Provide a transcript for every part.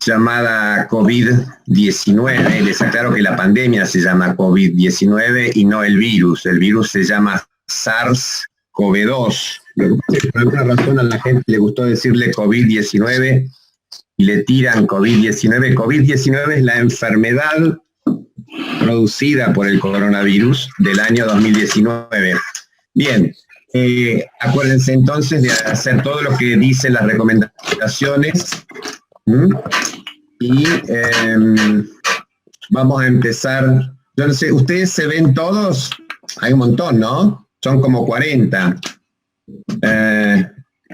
llamada COVID-19. Les aclaro que la pandemia se llama COVID-19 y no el virus. El virus se llama SARS-CoV-2. Por alguna razón a la gente le gustó decirle COVID-19 y le tiran COVID-19. COVID-19 es la enfermedad producida por el coronavirus del año 2019. Bien, acuérdense entonces de hacer todo lo que dicen las recomendaciones. Y vamos a empezar. Yo no sé, ¿ustedes se ven todos? Hay un montón, ¿no? Son como 40.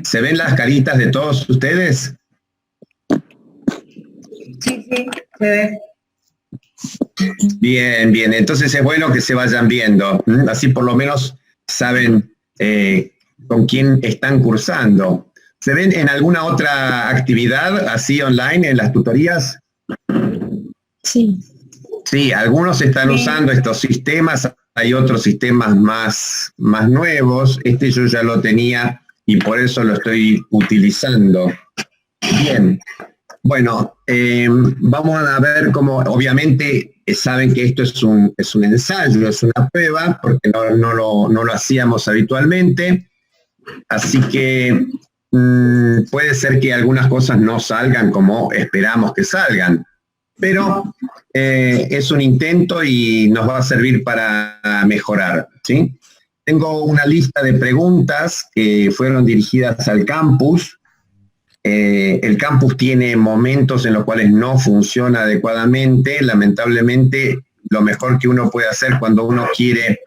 ¿Se ven las caritas de todos ustedes? Sí, se ve. Bien, bien. Entonces es bueno que se vayan viendo. Así por lo menos saben con quién están cursando. ¿Se ven en alguna otra actividad así online en las tutorías? Sí. Sí, algunos están usando estos sistemas, hay otros sistemas más nuevos. Este yo ya lo tenía y por eso lo estoy utilizando. Bien, bueno, vamos a ver cómo, obviamente saben que esto es un ensayo, es una prueba, porque no lo hacíamos habitualmente, así que puede ser que algunas cosas no salgan como esperamos que salgan, pero es un intento y nos va a servir para mejorar, ¿sí? Tengo una lista de preguntas que fueron dirigidas al campus. El campus tiene momentos en los cuales no funciona adecuadamente. Lamentablemente, lo mejor que uno puede hacer cuando uno quiere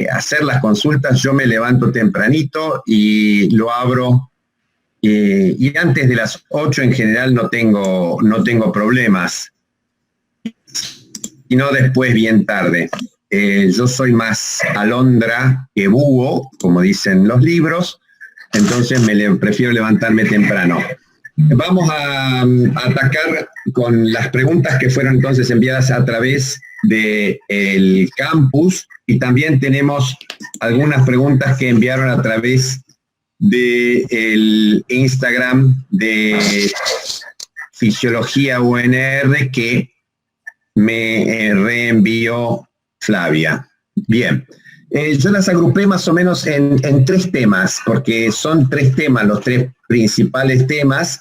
hacer las consultas, yo me levanto tempranito y lo abro. Y antes de las 8 en general no tengo problemas, sino después bien tarde. Yo soy más alondra que búho, como dicen los libros, entonces prefiero levantarme temprano. Vamos a atacar con las preguntas que fueron entonces enviadas a través del campus, y también tenemos algunas preguntas que enviaron a través del Instagram de Fisiología UNR que me reenvió Flavia. Bien, yo las agrupé más o menos en 3 temas, porque son 3 temas, los 3 principales temas,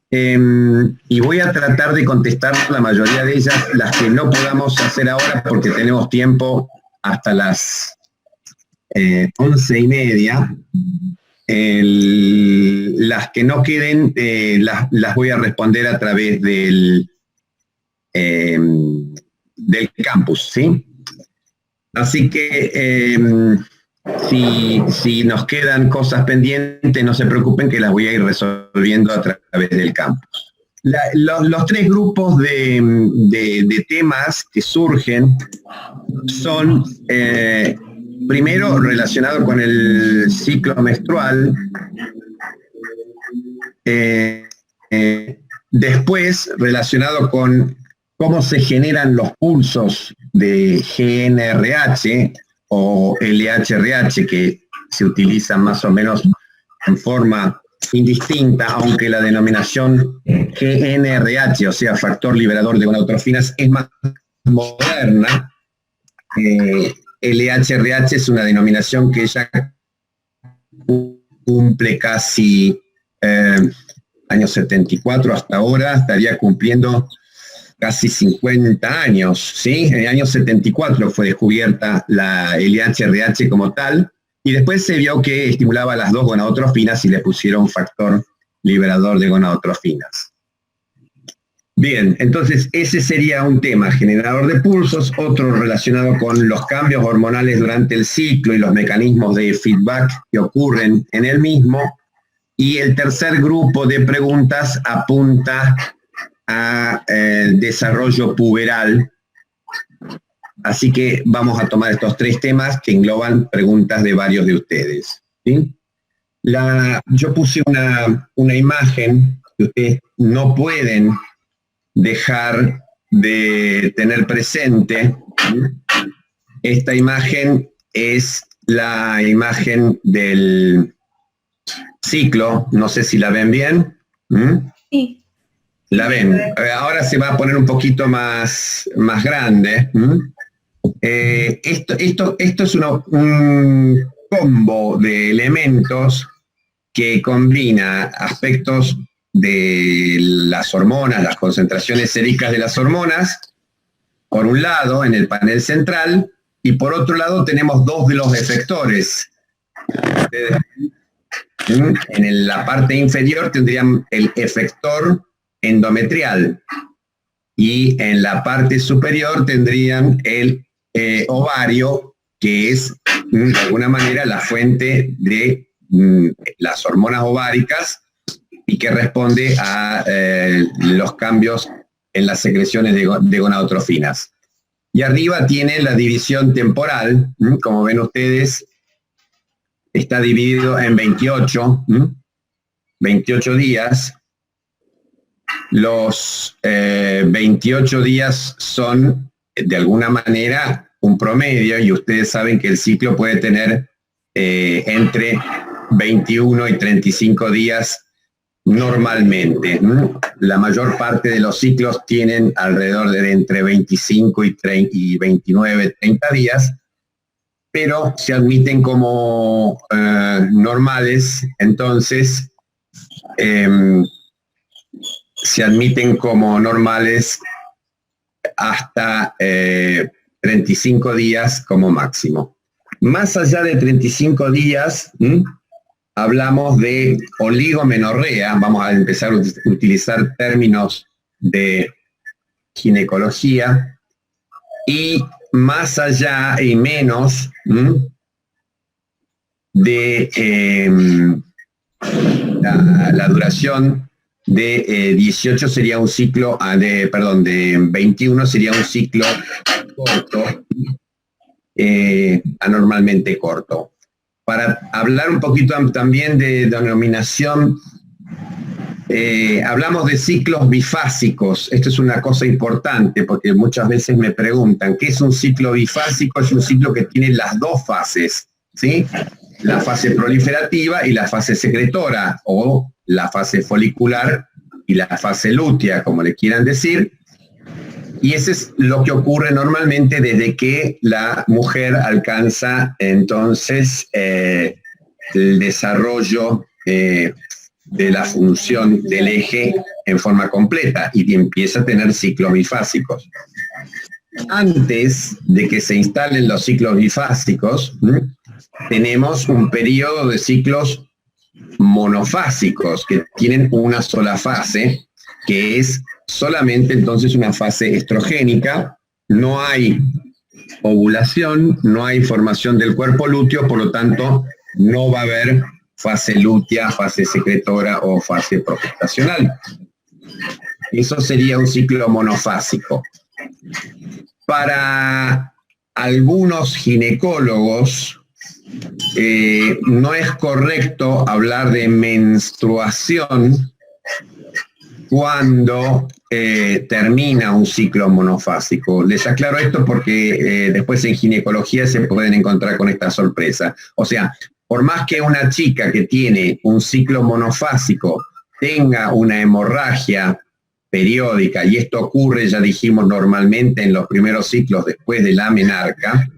y voy a tratar de contestar la mayoría de ellas, las que no podamos hacer ahora porque tenemos tiempo hasta las 11:30. Las que no queden las voy a responder a través del campus, ¿sí? Así que si nos quedan cosas pendientes, no se preocupen que las voy a ir resolviendo a través del campus. Los 3 grupos de temas que surgen son, primero, relacionados con el ciclo menstrual, después, relacionado con cómo se generan los pulsos de GnRH o LHRH, que se utilizan más o menos en forma indistinta, aunque la denominación GnRH, o sea, factor liberador de gonadotrofinas, es más moderna. LHRH es una denominación que ya cumple casi años 74 hasta ahora, estaría cumpliendo casi 50 años, ¿sí? En el año 74 fue descubierta la LHRH como tal, y después se vio que estimulaba las 2 gonadotrofinas y le pusieron factor liberador de gonadotrofinas. Bien, entonces ese sería un tema, generador de pulsos, otro relacionado con los cambios hormonales durante el ciclo y los mecanismos de feedback que ocurren en el mismo, y el tercer grupo de preguntas apunta a desarrollo puberal. Así que vamos a tomar estos 3 temas que engloban preguntas de varios de ustedes, ¿sí? Yo puse una imagen que ustedes no pueden dejar de tener presente. Esta imagen es la imagen del ciclo, no sé si la ven bien. Sí. La ven. Ahora se va a poner un poquito más grande. Esto es un combo de elementos que combina aspectos de las hormonas, las concentraciones séricas de las hormonas, por un lado en el panel central, y por otro lado tenemos dos de los efectores. En la parte inferior tendrían el efector endometrial y en la parte superior tendrían el ovario, que es de alguna manera la fuente de las hormonas ováricas y que responde a los cambios en las secreciones de gonadotrofinas. Y arriba tiene la división temporal, como ven ustedes, está dividido en 28 días. Los 28 días son, de alguna manera, un promedio, y ustedes saben que el ciclo puede tener entre 21 y 35 días normalmente. La mayor parte de los ciclos tienen alrededor de entre 25 y 29, 30 días, pero se admiten como normales, entonces se admiten como normales hasta 35 días como máximo. Más allá de 35 días, hablamos de oligomenorrea, vamos a empezar a utilizar términos de ginecología, y más allá y menos de la duración de 18 sería un ciclo, de 21 sería un ciclo corto, anormalmente corto. Para hablar un poquito también de denominación, hablamos de ciclos bifásicos. Esto es una cosa importante porque muchas veces me preguntan, ¿qué es un ciclo bifásico? Es un ciclo que tiene las dos fases, ¿sí? La fase proliferativa y la fase secretora, o la fase folicular y la fase lútea, como le quieran decir. Y eso es lo que ocurre normalmente desde que la mujer alcanza entonces el desarrollo de la función del eje en forma completa y empieza a tener ciclos bifásicos. Antes de que se instalen los ciclos bifásicos, tenemos un periodo de ciclos monofásicos que tienen una sola fase, que es solamente entonces una fase estrogénica. No hay ovulación, no hay formación del cuerpo lúteo, por lo tanto no va a haber fase lútea, fase secretora o fase progestacional. Eso sería un ciclo monofásico. Para algunos ginecólogos no es correcto hablar de menstruación cuando termina un ciclo monofásico. Les aclaro esto porque después en ginecología se pueden encontrar con esta sorpresa. O sea, por más que una chica que tiene un ciclo monofásico tenga una hemorragia periódica, y esto ocurre, ya dijimos, normalmente en los primeros ciclos después de la menarca,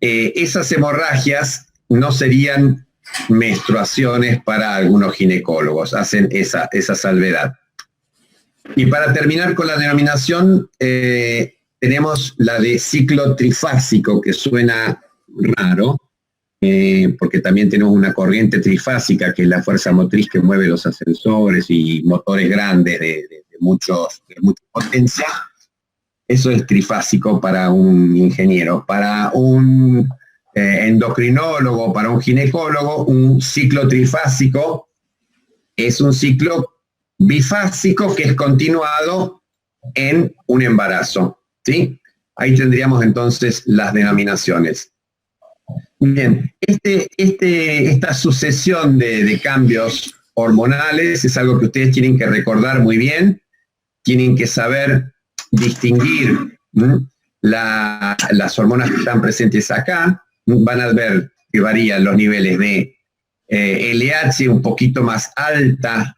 esas hemorragias no serían menstruaciones para algunos ginecólogos, hacen esa salvedad. Y para terminar con la denominación, tenemos la de ciclo trifásico, que suena raro, porque también tenemos una corriente trifásica, que es la fuerza motriz que mueve los ascensores y motores grandes de mucha potencia. Eso es trifásico para un ingeniero. Para un endocrinólogo, para un ginecólogo, un ciclo trifásico es un ciclo bifásico que es continuado en un embarazo, ¿sí? Ahí tendríamos entonces las denominaciones. Bien, esta sucesión de cambios hormonales es algo que ustedes tienen que recordar muy bien, tienen que saber distinguir las hormonas que están presentes acá. Van a ver que varían los niveles de LH un poquito más alta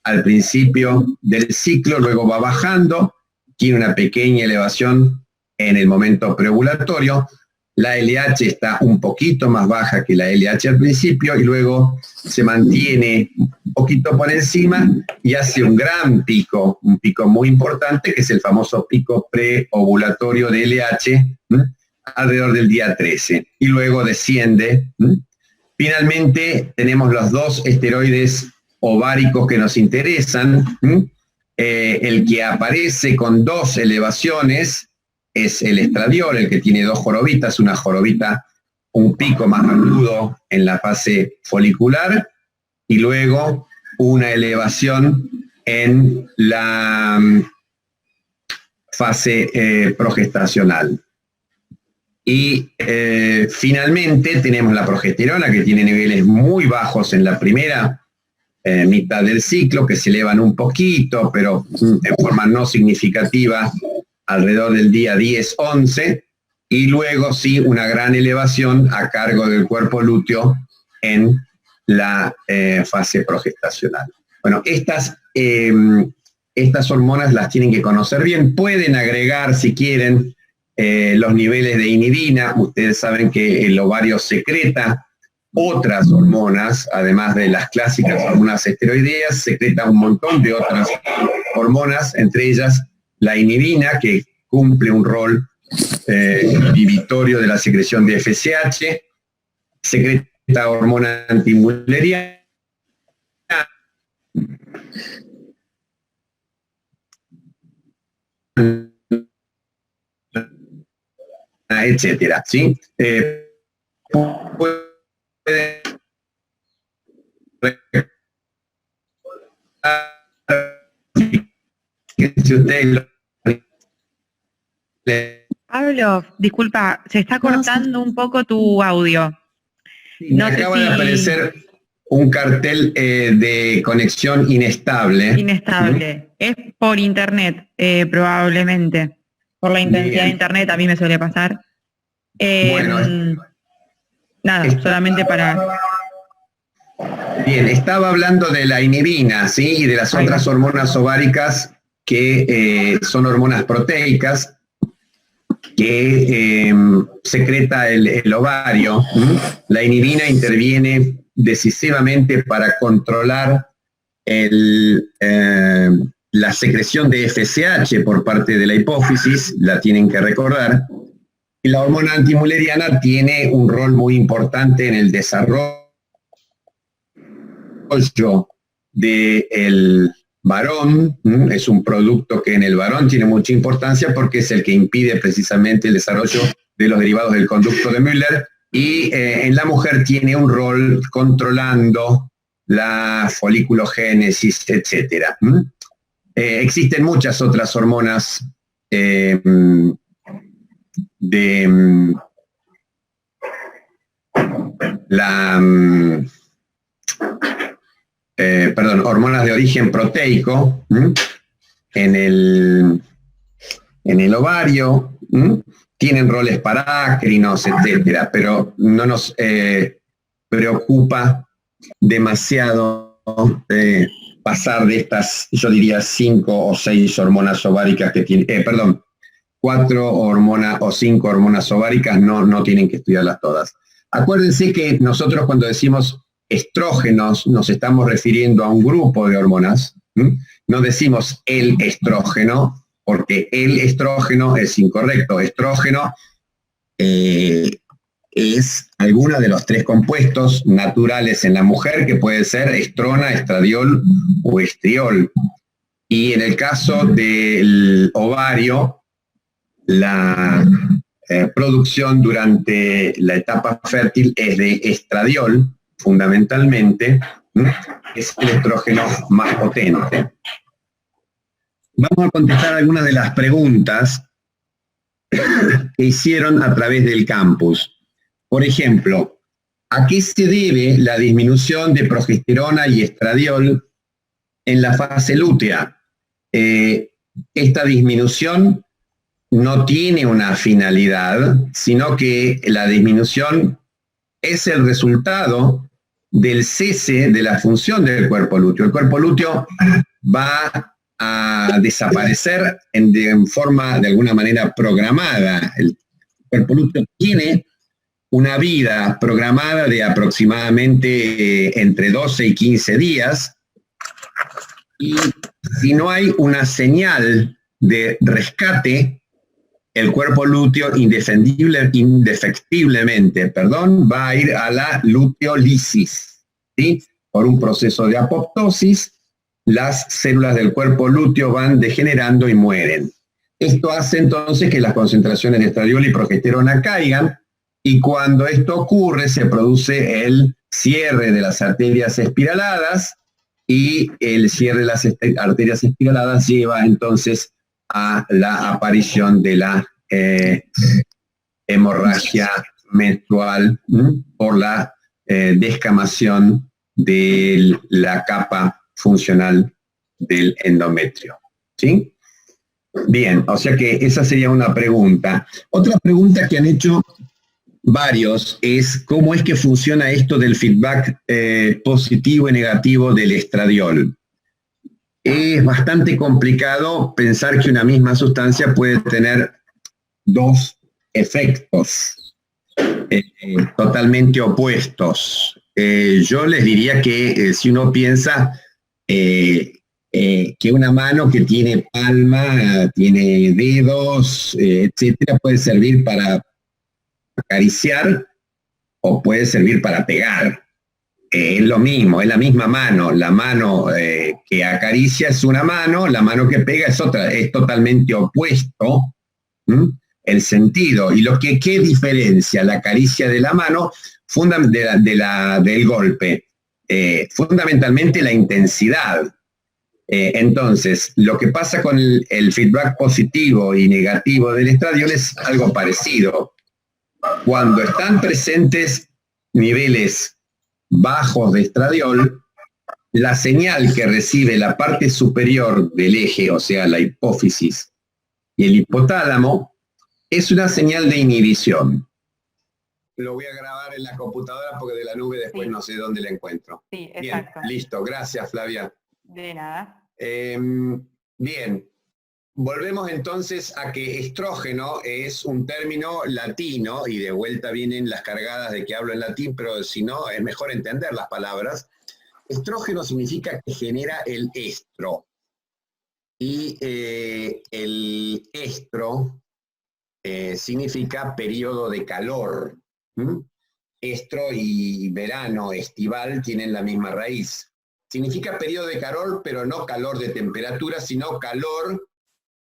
al principio del ciclo, luego va bajando, tiene una pequeña elevación en el momento preovulatorio, la LH está un poquito más baja que la LH al principio y luego se mantiene un poquito por encima y hace un gran pico, un pico muy importante, que es el famoso pico preovulatorio de LH, alrededor del día 13, y luego desciende. Finalmente tenemos los dos esteroides ováricos que nos interesan. El que aparece con dos elevaciones es el estradiol, el que tiene dos jorobitas, una jorobita, un pico más agudo en la fase folicular y luego una elevación en la fase progestacional. Y finalmente tenemos la progesterona, que tiene niveles muy bajos en la primera mitad del ciclo, que se elevan un poquito, pero en forma no significativa, alrededor del día 10-11, y luego sí una gran elevación a cargo del cuerpo lúteo en la fase progestacional. Bueno, estas hormonas las tienen que conocer bien, pueden agregar si quieren los niveles de inhibina. Ustedes saben que el ovario secreta otras hormonas, además de las clásicas hormonas esteroideas, secreta un montón de otras hormonas, entre ellas la inhibina, que cumple un rol inhibitorio de la secreción de FSH, secreta hormona antimulleriana, etcétera, ¿sí? Puede si usted Pablo, disculpa, se está cortando un poco tu audio. Me acaba de aparecer un cartel de conexión inestable. Inestable. Es por internet, probablemente. Por la intensidad de internet, a mí me suele pasar. Bueno, nada, solamente para... Bien, estaba hablando de la inhibina, ¿sí? Y de las otras hormonas ováricas que son hormonas proteicas que secreta el ovario. La inhibina interviene decisivamente para controlar la secreción de FSH por parte de la hipófisis, la tienen que recordar. Y la hormona antimulleriana tiene un rol muy importante en el desarrollo del varón. Es un producto que en el varón tiene mucha importancia porque es el que impide precisamente el desarrollo de los derivados del conducto de Müller, y en la mujer tiene un rol controlando la foliculogénesis, etc. Existen muchas otras hormonas hormonas de origen proteico en el ovario, tienen roles parácrinos, etcétera, pero no nos preocupa demasiado pasar de estas, yo diría, 5 o 6 hormonas ováricas que tiene, 4 hormonas o 5 hormonas ováricas, no tienen que estudiarlas todas. Acuérdense que nosotros cuando decimos estrógenos nos estamos refiriendo a un grupo de hormonas, no decimos el estrógeno, porque el estrógeno es incorrecto. Estrógeno es alguno de los 3 compuestos naturales en la mujer, que puede ser estrona, estradiol o estriol. Y en el caso del ovario, la producción durante la etapa fértil es de estradiol, fundamentalmente, es el estrógeno más potente. Vamos a contestar algunas de las preguntas que hicieron a través del campus. Por ejemplo, ¿a qué se debe la disminución de progesterona y estradiol en la fase lútea? Esta disminución no tiene una finalidad, sino que la disminución es el resultado del cese de la función del cuerpo lúteo. El cuerpo lúteo va a desaparecer de forma, de alguna manera, programada. El cuerpo lúteo tiene una vida programada de aproximadamente entre 12 y 15 días, y si no hay una señal de rescate, el cuerpo lúteo indefectiblemente, va a ir a la luteolisis, ¿sí? Por un proceso de apoptosis, las células del cuerpo lúteo van degenerando y mueren. Esto hace entonces que las concentraciones de estradiol y progesterona caigan, y cuando esto ocurre se produce el cierre de las arterias espiraladas, y el cierre de las arterias espiraladas lleva entonces a la aparición de la hemorragia menstrual por la descamación de la capa funcional del endometrio. ¿Sí? Bien, o sea que esa sería una pregunta. Otra pregunta que han hecho varios es cómo es que funciona esto del feedback positivo y negativo del estradiol. Es bastante complicado pensar que una misma sustancia puede tener dos efectos totalmente opuestos. Yo les diría que si uno piensa que una mano que tiene palma, tiene dedos, etcétera, puede servir para acariciar o puede servir para pegar. Es lo mismo, es la misma mano. La mano que acaricia es una mano, la mano que pega es otra, es totalmente opuesto el sentido. Y ¿qué diferencia la caricia de la mano del golpe? Fundamentalmente la intensidad. Entonces, lo que pasa con el feedback positivo y negativo del estradiol es algo parecido. Cuando están presentes niveles bajos de estradiol, la señal que recibe la parte superior del eje, o sea, la hipófisis y el hipotálamo, es una señal de inhibición. Lo voy a grabar en la computadora porque de la nube después no sé dónde la encuentro. Sí, exacto. Bien, listo, gracias Flavia. De nada. Bien, volvemos entonces a que estrógeno es un término latino, y de vuelta vienen las cargadas de que hablo en latín, pero si no, es mejor entender las palabras. Estrógeno significa que genera el estro. Y el estro significa periodo de calor. Estro y verano, estival, tienen la misma raíz. Significa periodo de calor, pero no calor de temperatura, sino calor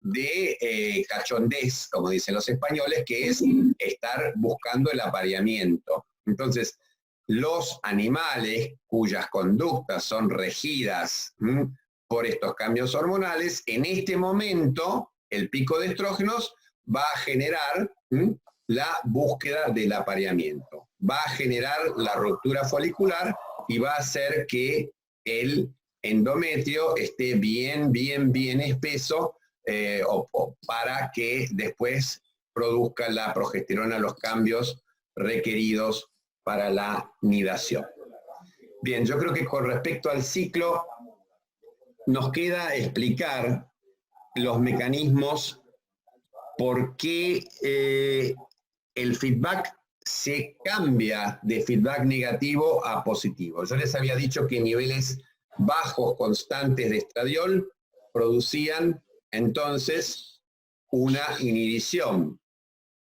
de cachondez, como dicen los españoles, que es estar buscando el apareamiento. Entonces, los animales cuyas conductas son regidas por estos cambios hormonales, en este momento, el pico de estrógenos va a generar la búsqueda del apareamiento, va a generar la ruptura folicular y va a hacer que el endometrio esté bien espeso, para que después produzca la progesterona los cambios requeridos para la nidación. Bien, yo creo que con respecto al ciclo nos queda explicar los mecanismos por qué el feedback se cambia de feedback negativo a positivo. Yo les había dicho que niveles bajos constantes de estradiol producían entonces una inhibición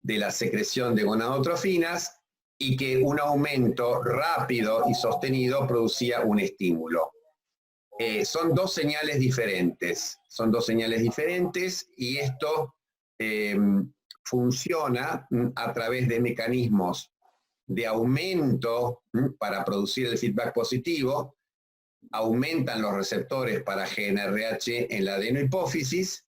de la secreción de gonadotrofinas, y que un aumento rápido y sostenido producía un estímulo. Son dos señales diferentes, y esto funciona a través de mecanismos de aumento para producir el feedback positivo. Aumentan los receptores para GnRH en la adenohipófisis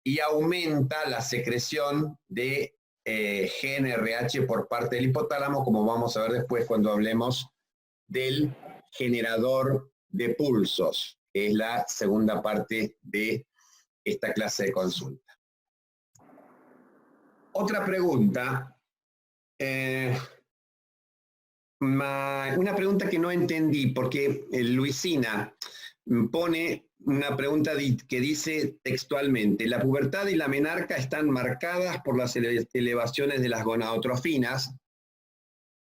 y aumenta la secreción de GnRH por parte del hipotálamo, como vamos a ver después cuando hablemos del generador de pulsos, que es la segunda parte de esta clase de consulta. Otra pregunta. Una pregunta que no entendí, porque Luisina pone una pregunta que dice textualmente: la pubertad y la menarca están marcadas por las elevaciones de las gonadotrofinas,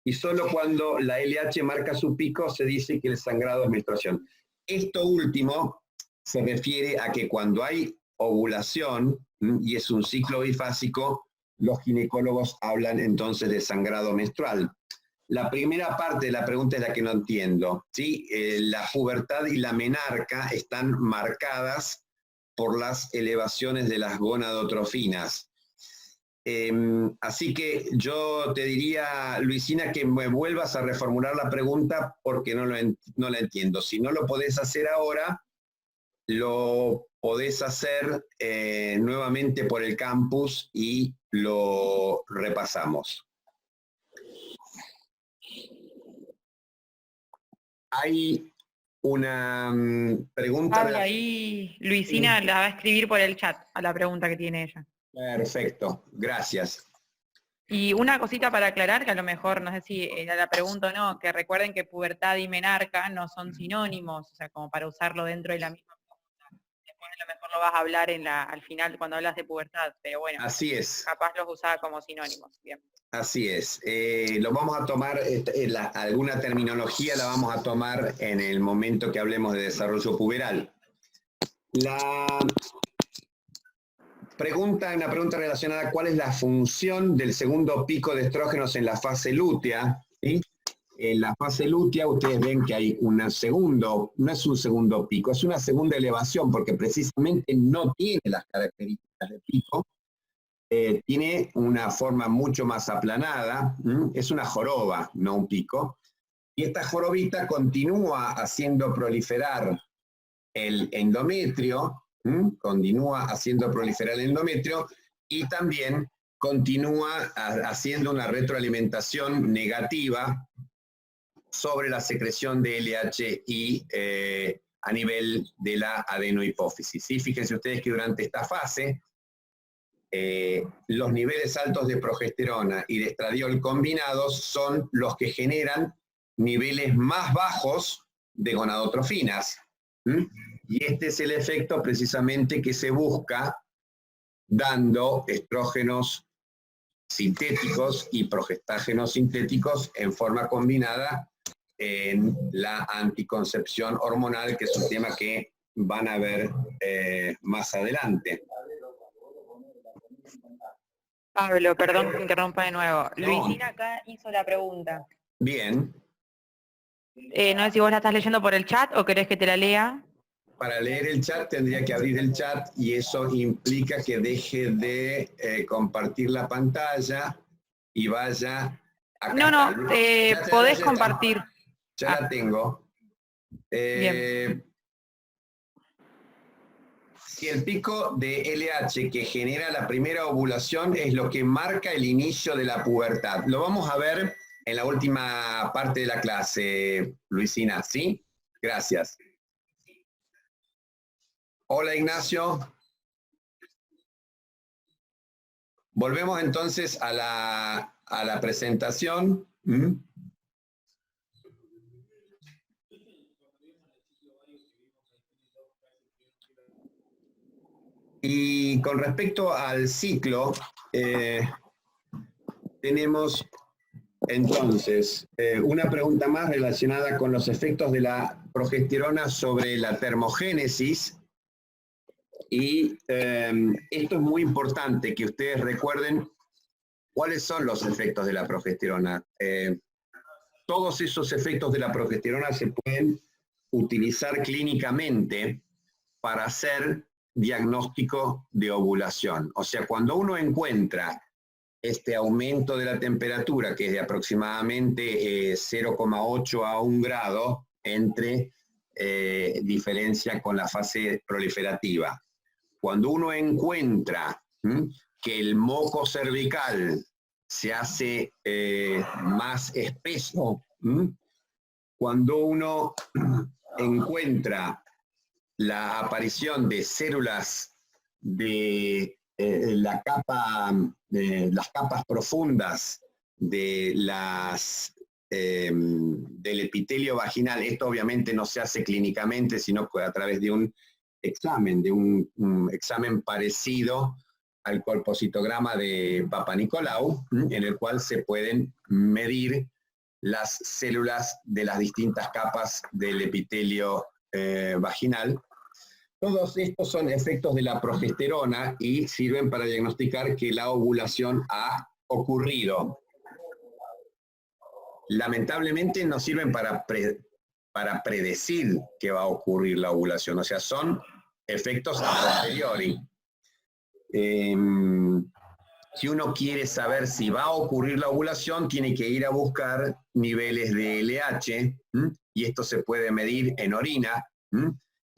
y solo cuando la LH marca su pico se dice que el sangrado es menstruación. Esto último se refiere a que cuando hay ovulación y es un ciclo bifásico, los ginecólogos hablan entonces de sangrado menstrual. La primera parte de la pregunta es la que no entiendo, ¿sí? La pubertad y la menarca están marcadas por las elevaciones de las gonadotrofinas. Así que yo te diría, Luisina, que me vuelvas a reformular la pregunta porque no la entiendo. Si no lo podés hacer ahora, lo podés hacer nuevamente por el campus y lo repasamos. Hay una pregunta. Ahí Luisina la va a escribir por el chat a la pregunta que tiene ella. Perfecto, gracias. Y una cosita para aclarar, que a lo mejor, no sé si era la pregunta o no, que recuerden que pubertad y menarca no son sinónimos, o sea, como para usarlo dentro de la misma pregunta. Después a lo mejor lo vas a hablar al final cuando hablas de pubertad, pero bueno. Así es. Capaz los usaba como sinónimos. Bien. Así es. Lo vamos a tomar, alguna terminología la vamos a tomar en el momento que hablemos de desarrollo puberal. La pregunta, una pregunta relacionada: ¿cuál es la función del segundo pico de estrógenos en la fase lútea? ¿Sí? En la fase lútea ustedes ven que hay no es un segundo pico, es una segunda elevación, porque precisamente no tiene las características de pico. Tiene una forma mucho más aplanada, es una joroba, no un pico, y esta jorobita continúa haciendo proliferar el endometrio, y también continúa haciendo una retroalimentación negativa sobre la secreción de LHI a nivel de la adenohipófisis. ¿Sí? Fíjense ustedes que durante esta fase, los niveles altos de progesterona y de estradiol combinados son los que generan niveles más bajos de gonadotrofinas. Y este es el efecto precisamente que se busca dando estrógenos sintéticos y progestágenos sintéticos en forma combinada en la anticoncepción hormonal, que es un tema que van a ver más adelante. Pablo, perdón que interrumpa de nuevo. No. Luisina acá hizo la pregunta. Bien. No sé si vos la estás leyendo por el chat o querés que te la lea. Para leer el chat tendría que abrir el chat, y eso implica que deje de compartir la pantalla y vaya acá. No, podés compartir. Ya la tengo. Si el pico de LH que genera la primera ovulación es lo que marca el inicio de la pubertad. Lo vamos a ver en la última parte de la clase, Luisina, ¿sí? Gracias. Hola, Ignacio. Volvemos entonces a la presentación. Y con respecto al ciclo, tenemos entonces una pregunta más relacionada con los efectos de la progesterona sobre la termogénesis. Y esto es muy importante que ustedes recuerden cuáles son los efectos de la progesterona. Todos esos efectos de la progesterona se pueden utilizar clínicamente para hacer diagnóstico de ovulación. O sea, cuando uno encuentra este aumento de la temperatura, que es de aproximadamente 0,8 a 1 grado, entre diferencia con la fase proliferativa. Cuando uno encuentra que el moco cervical se hace más espeso, cuando uno encuentra la aparición de células de las capas profundas de las del epitelio vaginal. Esto obviamente no se hace clínicamente, sino a través de un examen parecido al colpocitograma de Papa Nicolau, en el cual se pueden medir las células de las distintas capas del epitelio vaginal. Todos estos son efectos de la progesterona y sirven para diagnosticar que la ovulación ha ocurrido. Lamentablemente no sirven para predecir que va a ocurrir la ovulación, o sea, son efectos a posteriori. Si uno quiere saber si va a ocurrir la ovulación, tiene que ir a buscar niveles de LH, y esto se puede medir en orina,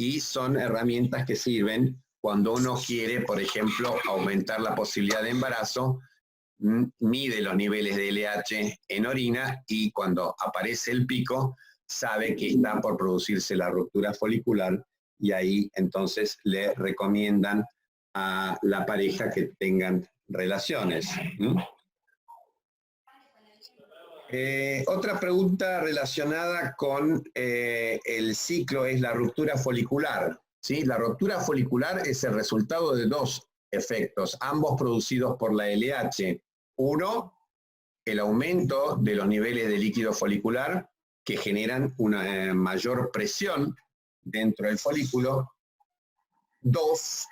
y son herramientas que sirven cuando uno quiere, por ejemplo, aumentar la posibilidad de embarazo, mide los niveles de LH en orina y cuando aparece el pico, sabe que está por producirse la ruptura folicular y ahí entonces le recomiendan a la pareja que tengan relaciones. Otra pregunta relacionada con el ciclo es la ruptura folicular, ¿sí? La ruptura folicular es el resultado de dos efectos, ambos producidos por la LH. Uno, el aumento de los niveles de líquido folicular que generan una mayor presión dentro del folículo. Dos,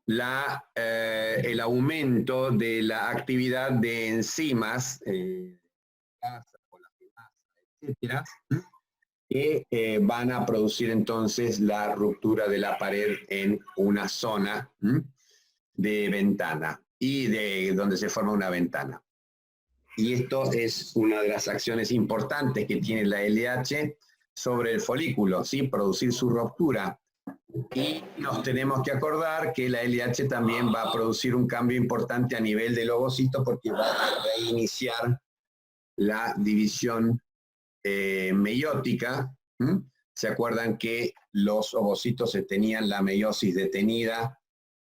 el aumento de la actividad de enzimas, etcétera, que van a producir entonces la ruptura de la pared en una zona de ventana y de donde se forma una ventana. Y esto es una de las acciones importantes que tiene la LH sobre el folículo, ¿sí? Producir su ruptura. Y nos tenemos que acordar que la LH también va a producir un cambio importante a nivel del ovocito porque va a reiniciar la división meiótica. ¿Se acuerdan que los ovocitos tenían la meiosis detenida?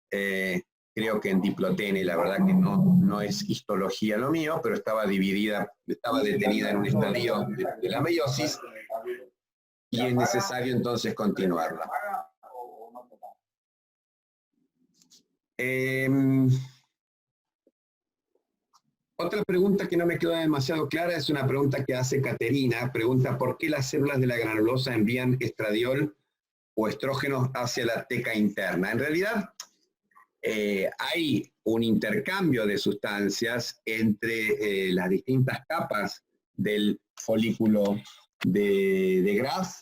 Creo que en diplotene, la verdad que no es histología lo mío, pero estaba detenida en un estadio de la meiosis y es necesario entonces continuarla. Otra pregunta que no me quedó demasiado clara es una pregunta que hace Caterina. Pregunta, ¿por qué las células de la granulosa envían estradiol o estrógenos hacia la teca interna? En realidad, hay un intercambio de sustancias entre las distintas capas del folículo de Graff.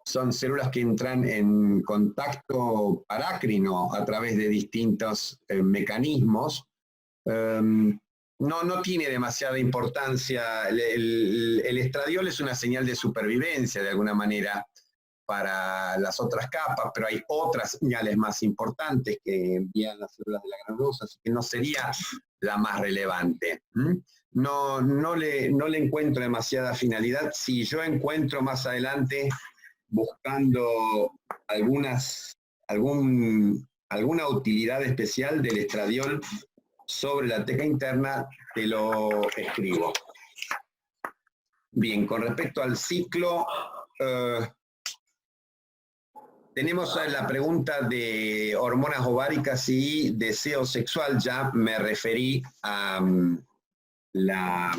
Son células que entran en contacto parácrino a través de distintos mecanismos. No tiene demasiada importancia. El estradiol es una señal de supervivencia de alguna manera para las otras capas, pero hay otras señales más importantes que envían las células de la granulosa, así que no sería la más relevante. No le encuentro demasiada finalidad. Si yo encuentro más adelante, buscando alguna utilidad especial del estradiol sobre la teca interna, te lo escribo. Bien, con respecto al ciclo, tenemos la pregunta de hormonas ováricas y deseo sexual. Ya me referí a la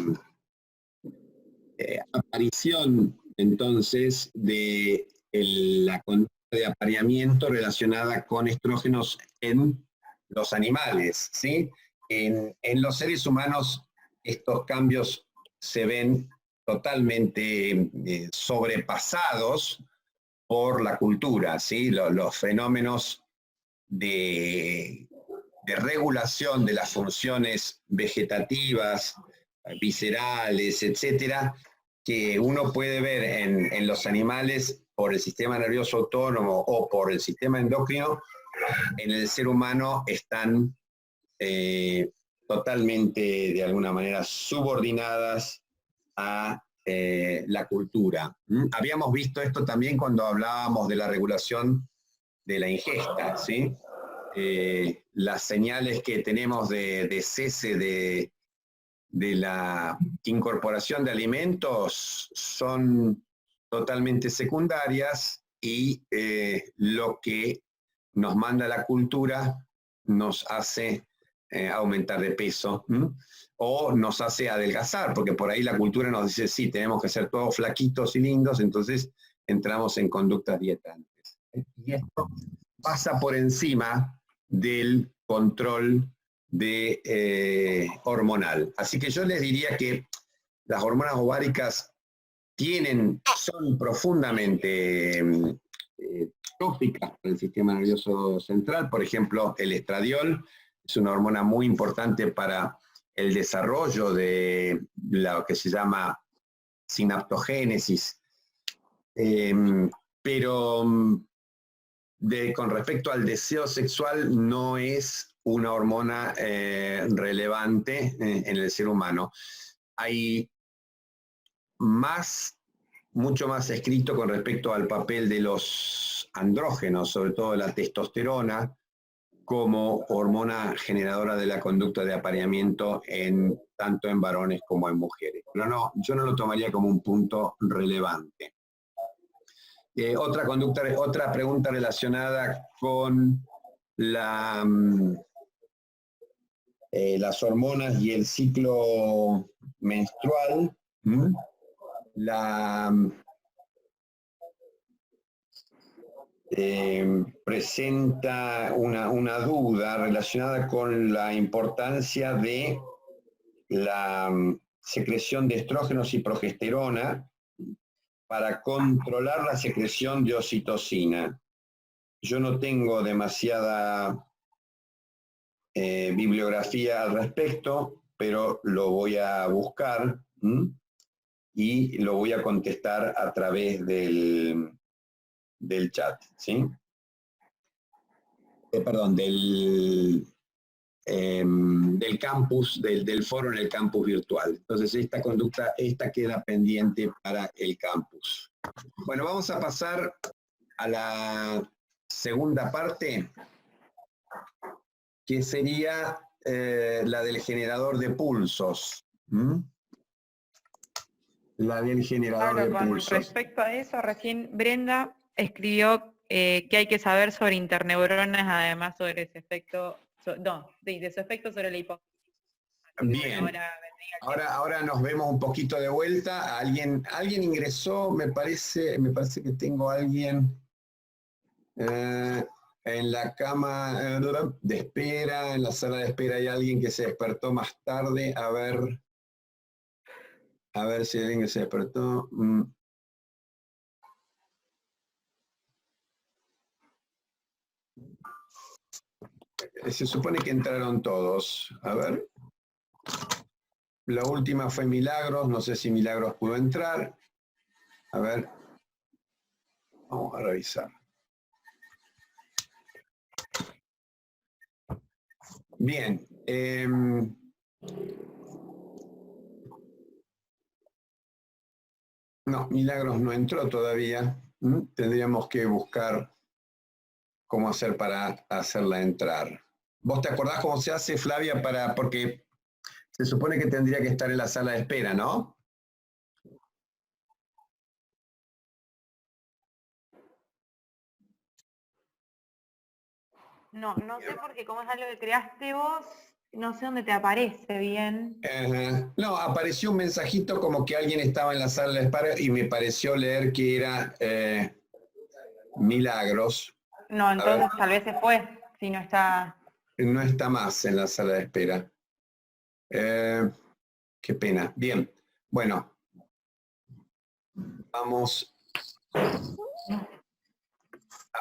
aparición entonces de la conducta de apareamiento relacionada con estrógenos en los animales, ¿sí? En los seres humanos estos cambios se ven totalmente sobrepasados por la cultura, ¿sí? Los fenómenos de regulación de las funciones vegetativas, viscerales, etcétera, que uno puede ver en los animales por el sistema nervioso autónomo o por el sistema endocrino, en el ser humano están totalmente, de alguna manera, subordinadas a la cultura. Habíamos visto esto también cuando hablábamos de la regulación de la ingesta, ¿sí? Las señales que tenemos de cese de la incorporación de alimentos son totalmente secundarias y lo que nos manda la cultura nos hace aumentar de peso, o nos hace adelgazar, porque por ahí la cultura nos dice, sí, tenemos que ser todos flaquitos y lindos, entonces entramos en conductas dietantes. Y esto pasa por encima del control hormonal. Así que yo les diría que las hormonas ováricas son profundamente tóxicas para el sistema nervioso central. Por ejemplo, el estradiol es una hormona muy importante para el desarrollo de lo que se llama sinaptogénesis. Pero con respecto al deseo sexual, no es una hormona relevante en el ser humano. Hay mucho más escrito con respecto al papel de los andrógenos, sobre todo la testosterona, como hormona generadora de la conducta de apareamiento tanto en varones como en mujeres. Pero no, yo no lo tomaría como un punto relevante. Otra pregunta relacionada con las hormonas y el ciclo menstrual. Presenta una duda relacionada con la importancia de la secreción de estrógenos y progesterona para controlar la secreción de oxitocina. Yo no tengo demasiada bibliografía al respecto, pero lo voy a buscar y lo voy a contestar a través del chat, ¿sí? Perdón, del campus, del foro en el campus virtual. Entonces esta queda pendiente para el campus. Bueno, vamos a pasar a la segunda parte, que sería la del generador de pulsos. La del generador de pulsos. Con respecto a eso, recién Brenda escribió que hay que saber sobre interneuronas, además sobre ese efecto, de su efecto sobre la hipófisis. Bien, ahora nos vemos un poquito de vuelta. Alguien ingresó, me parece que tengo a alguien en la cama de espera, en la sala de espera hay alguien que se despertó más tarde. A ver si hay alguien que se despertó. Se supone que entraron todos. A ver. La última fue Milagros. No sé si Milagros pudo entrar. A ver. Vamos a revisar. Bien. No, Milagros no entró todavía. Tendríamos que buscar cómo hacer para hacerla entrar. ¿Vos te acordás cómo se hace, Flavia? Porque se supone que tendría que estar en la sala de espera, ¿no? No sé porque como es algo que creaste vos, no sé dónde te aparece bien. No, apareció un mensajito como que alguien estaba en la sala de espera y me pareció leer que era Milagros. No, entonces tal vez se fue, si no está... No está más en la sala de espera. Qué pena. Bien, bueno. Vamos a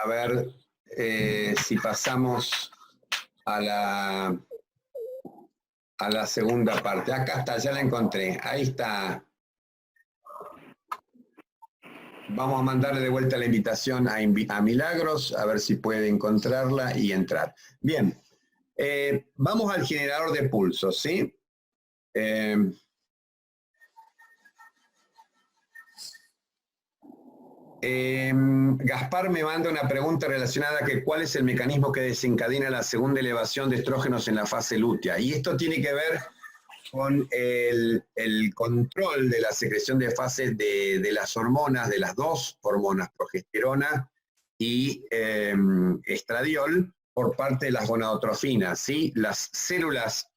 ver si pasamos a la segunda parte. Acá está, ya la encontré. Ahí está. Vamos a mandarle de vuelta la invitación a Milagros, a ver si puede encontrarla y entrar. Bien, vamos al generador de pulsos, ¿sí? Gaspar me manda una pregunta relacionada a que cuál es el mecanismo que desencadena la segunda elevación de estrógenos en la fase lútea. Y esto tiene que ver con el control de la secreción de fases de las hormonas, de las dos hormonas, progesterona y estradiol, por parte de las gonadotrofinas, ¿sí? Las células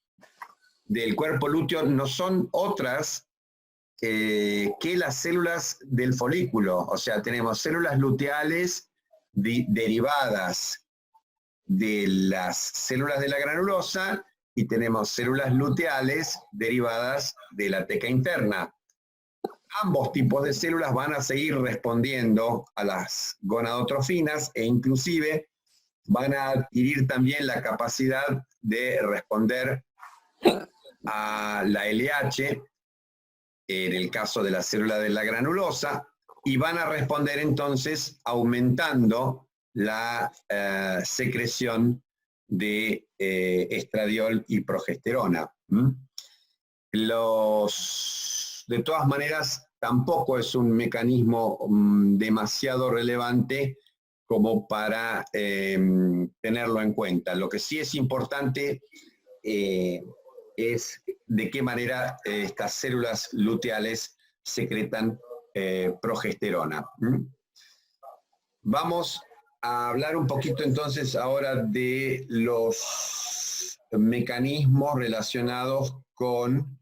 del cuerpo lúteo no son otras que las células del folículo, o sea, tenemos células luteales derivadas de las células de la granulosa y tenemos células luteales derivadas de la teca interna. Ambos tipos de células van a seguir respondiendo a las gonadotrofinas e inclusive van a adquirir también la capacidad de responder a la LH en el caso de la célula de la granulosa y van a responder entonces aumentando la secreción de estradiol y progesterona. De todas maneras, tampoco es un mecanismo demasiado relevante como para tenerlo en cuenta. Lo que sí es importante es de qué manera estas células luteales secretan progesterona. Vamos a hablar un poquito entonces ahora de los mecanismos relacionados con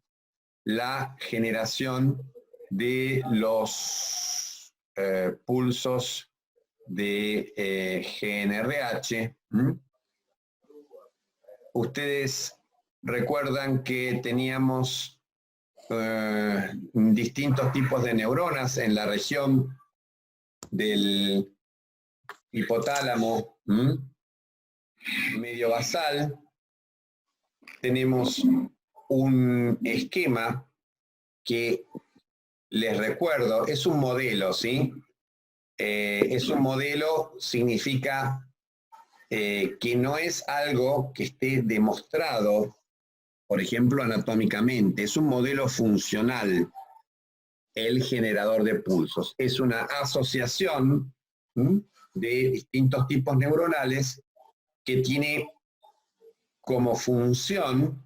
la generación de los pulsos de GNRH. Ustedes recuerdan que teníamos distintos tipos de neuronas en la región del hipotálamo medio basal. Tenemos un esquema que les recuerdo, es un modelo, ¿sí? Es un modelo, significa que no es algo que esté demostrado, por ejemplo, anatómicamente, es un modelo funcional, el generador de pulsos. Es una asociación de distintos tipos neuronales que tiene como función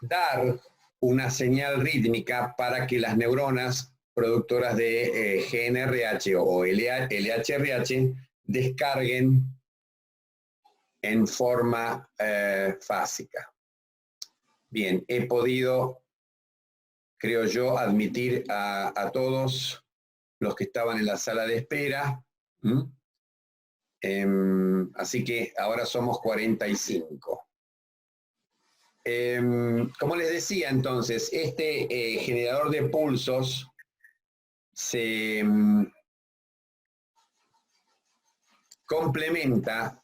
dar una señal rítmica para que las neuronas productoras de GNRH o LHRH descarguen en forma fásica. Bien, he podido, creo yo, admitir a todos los que estaban en la sala de espera. Así que ahora somos 45. Como les decía entonces, este generador de pulsos se complementa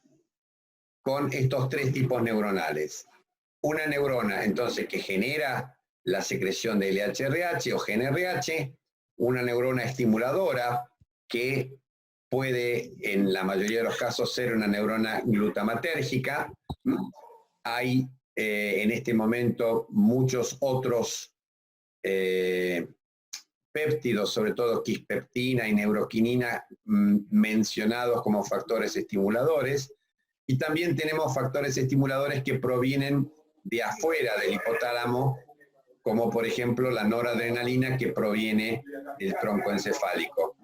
con estos tres tipos neuronales. Una neurona, entonces, que genera la secreción de LHRH o GNRH, una neurona estimuladora que puede, en la mayoría de los casos, ser una neurona glutamatérgica. Hay en este momento muchos otros péptidos, sobre todo quispeptina y neuroquinina, mencionados como factores estimuladores. Y también tenemos factores estimuladores que provienen de afuera del hipotálamo, como por ejemplo la noradrenalina que proviene del tronco encefálico.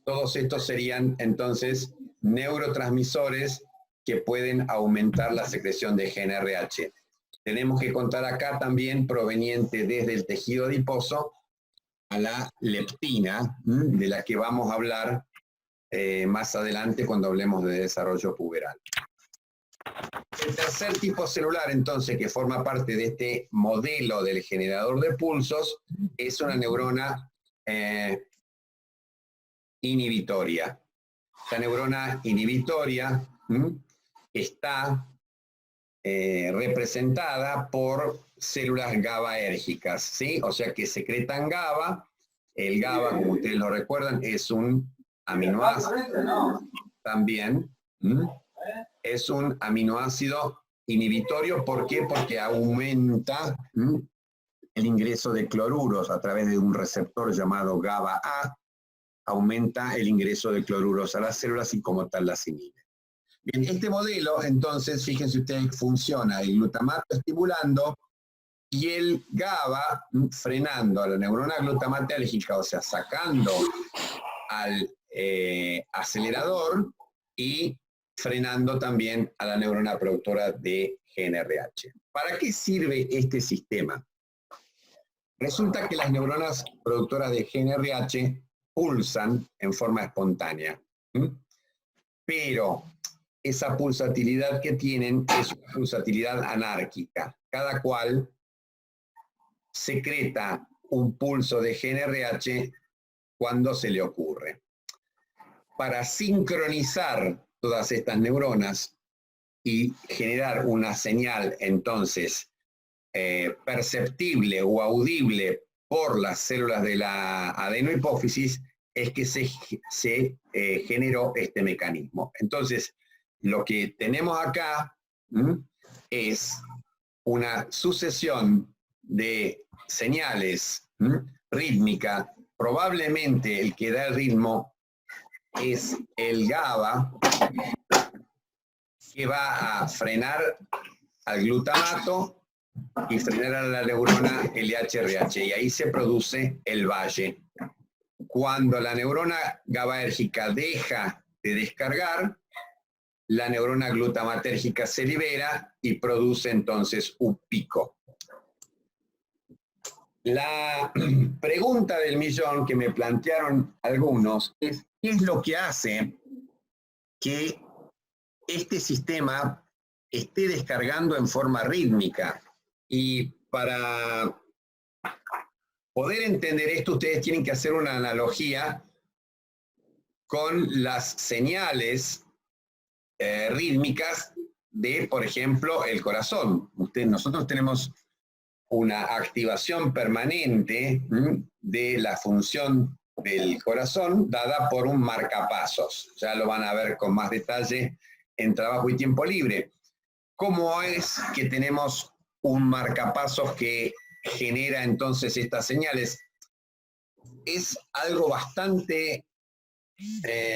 Todos estos serían entonces neurotransmisores que pueden aumentar la secreción de GNRH. Tenemos que contar acá también proveniente desde el tejido adiposo a la leptina, de la que vamos a hablar más adelante cuando hablemos de desarrollo puberal. El tercer tipo celular, entonces, que forma parte de este modelo del generador de pulsos, es una neurona inhibitoria. Esta neurona inhibitoria está representada por células GABAérgicas, ¿sí? O sea que secretan GABA. El GABA, como ustedes lo recuerdan, es un aminoácido también. Es un aminoácido inhibitorio. ¿Por qué? Porque aumenta el ingreso de cloruros a través de un receptor llamado GABA-A. Aumenta el ingreso de cloruros a las células y como tal las inhibe. Bien, este modelo, entonces, fíjense ustedes, funciona el glutamato estimulando Y el GABA, frenando a la neurona glutamatérgica, o sea, sacando al acelerador y frenando también a la neurona productora de GNRH. ¿Para qué sirve este sistema? Resulta que las neuronas productoras de GNRH pulsan en forma espontánea, pero esa pulsatilidad que tienen es una pulsatilidad anárquica. Cada cual secreta un pulso de GNRH cuando se le ocurre. Para sincronizar todas estas neuronas y generar una señal entonces perceptible o audible por las células de la adenohipófisis, es que se generó este mecanismo. Entonces, lo que tenemos acá es una sucesión de señales rítmica. Probablemente el que da el ritmo es el GABA, que va a frenar al glutamato y frenar a la neurona LHRH, y ahí se produce el valle. Cuando la neurona GABAérgica deja de descargar, la neurona glutamatérgica se libera y produce entonces un pico. La pregunta del millón que me plantearon algunos es: ¿qué es lo que hace que este sistema esté descargando en forma rítmica? Y para poder entender esto, ustedes tienen que hacer una analogía con las señales rítmicas de, por ejemplo, el corazón. Nosotros tenemos una activación permanente de la función del corazón dada por un marcapasos. Ya lo van a ver con más detalle en Trabajo y Tiempo Libre. ¿Cómo es que tenemos un marcapasos que genera entonces estas señales? Es algo bastante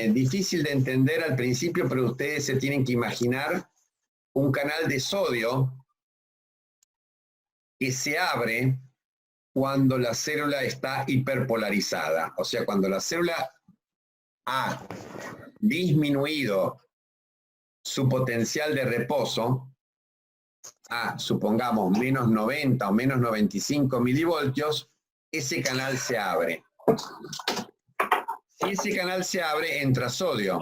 difícil de entender al principio, pero ustedes se tienen que imaginar un canal de sodio que se abre cuando la célula está hiperpolarizada. O sea, cuando la célula ha disminuido su potencial de reposo a, supongamos, menos 90 o menos 95 milivoltios, ese canal se abre. Si ese canal se abre, entra sodio.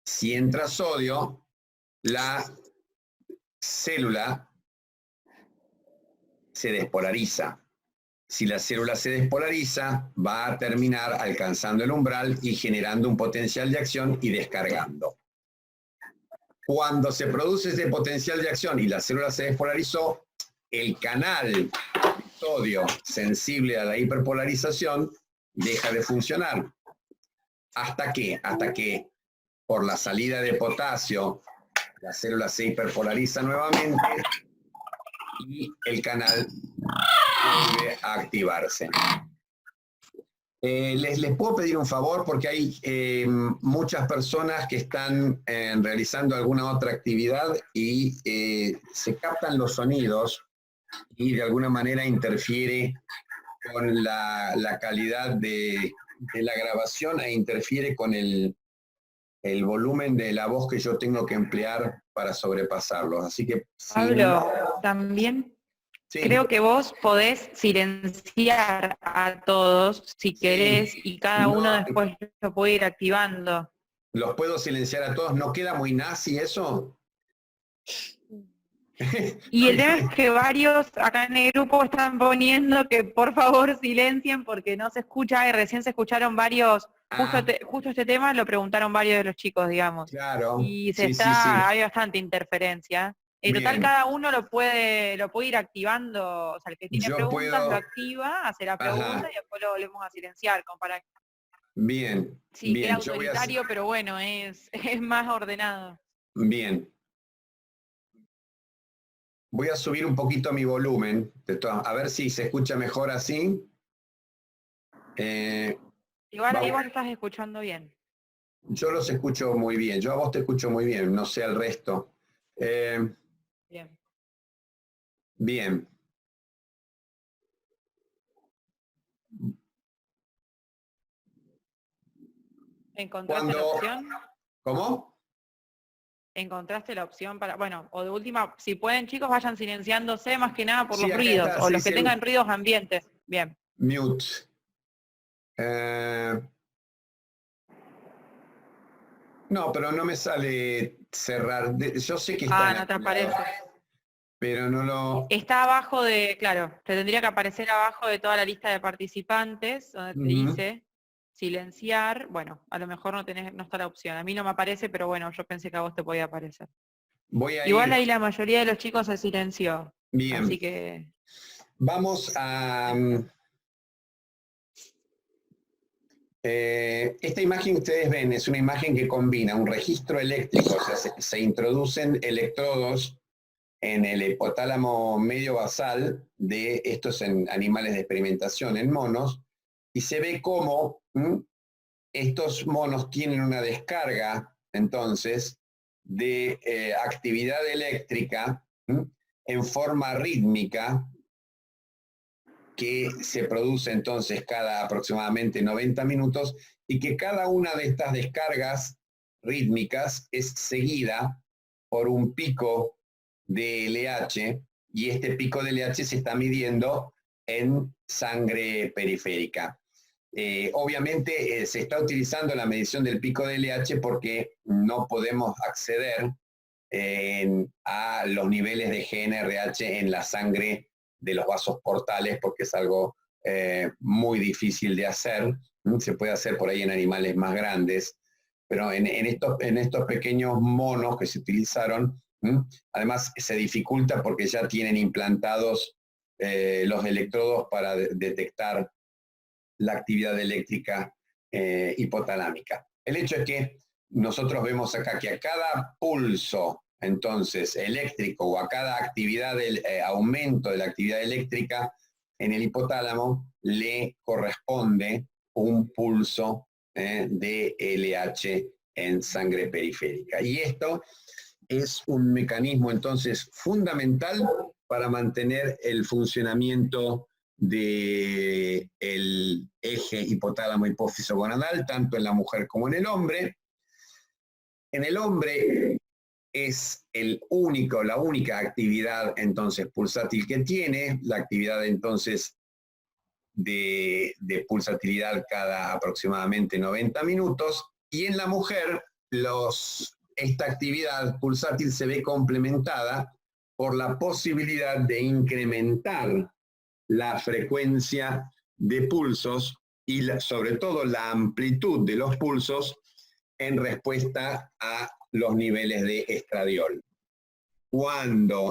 Si entra sodio, la célula se despolariza. Si la célula se despolariza, va a terminar alcanzando el umbral y generando un potencial de acción y descargando. Cuando se produce ese potencial de acción y la célula se despolarizó, el canal de sodio sensible a la hiperpolarización deja de funcionar. ¿Hasta qué? Hasta que por la salida de potasio la célula se hiperpolariza nuevamente y el canal vuelve a activarse. Les puedo pedir un favor, porque hay muchas personas que están realizando alguna otra actividad y se captan los sonidos y de alguna manera interfiere con la calidad de la grabación e interfiere con el volumen de la voz que yo tengo que emplear para sobrepasarlos. Así que... Pablo, también sí. Creo que vos podés silenciar a todos si querés, y cada uno después lo puede ir activando. ¿Los puedo silenciar a todos? ¿No queda muy nazi eso? Y el tema es que varios acá en el grupo están poniendo que por favor silencien porque no se escucha, y recién se escucharon varios, justo este tema lo preguntaron varios de los chicos, digamos. Claro. Y sí. hay bastante interferencia. En total cada uno lo puede ir activando, o sea, el que tiene preguntas lo activa, hace la pregunta y después lo volvemos a silenciar, como para... Bien. Sí, bien. es autoritario, pero bueno, es más ordenado. Bien. Voy a subir un poquito mi volumen, a ver si se escucha mejor así. Igual ahí vos estás escuchando bien. Yo los escucho muy bien, yo a vos te escucho muy bien, no sé al resto. Bien. Bien. ¿Encontraste la Cuando, opción? ¿cómo? ¿Encontraste la opción para, bueno, o de última, si pueden chicos, vayan silenciándose más que nada por Sí, los acá ruidos, está, o sí, los que sí, tengan ruidos ambientes? Bien. mute. Eh, no, pero no me sale cerrar. Yo sé que está Ah, en no te algún lado, aparece. pero no lo... Está abajo de, claro, te tendría que aparecer abajo de toda la lista de participantes, donde te Ujú. dice silenciar. Bueno, a lo mejor no está la opción. A mí no me aparece, pero bueno, yo pensé que a vos te podía aparecer. Voy a Igual ir, ahí la mayoría de los chicos se silenció, bien, así que vamos a... esta imagen que ustedes ven es una imagen que combina un registro eléctrico, o sea, se introducen electrodos en el hipotálamo medio basal de estos animales de experimentación, en monos, y se ve cómo estos monos tienen una descarga, entonces, de actividad eléctrica en forma rítmica, que se produce entonces cada aproximadamente 90 minutos y que cada una de estas descargas rítmicas es seguida por un pico de LH y este pico de LH se está midiendo en sangre periférica. Obviamente se está utilizando la medición del pico de LH porque no podemos acceder a los niveles de GNRH en la sangre de los vasos portales porque es algo muy difícil de hacer. Se puede hacer por ahí en animales más grandes, pero en estos pequeños monos que se utilizaron, además se dificulta porque ya tienen implantados los electrodos para detectar la actividad eléctrica hipotalámica. El hecho es que nosotros vemos acá que a cada pulso entonces eléctrico o a cada actividad aumento de la actividad eléctrica en el hipotálamo le corresponde un pulso de LH en sangre periférica. Y esto es un mecanismo entonces fundamental para mantener el funcionamiento del eje hipotálamo hipófiso gonadal, tanto en la mujer como en el hombre. En el hombre es la única actividad entonces pulsátil que tiene, la actividad entonces de pulsatilidad cada aproximadamente 90 minutos, y en la mujer esta actividad pulsátil se ve complementada por la posibilidad de incrementar la frecuencia de pulsos y sobre todo la amplitud de los pulsos en respuesta a los niveles de estradiol.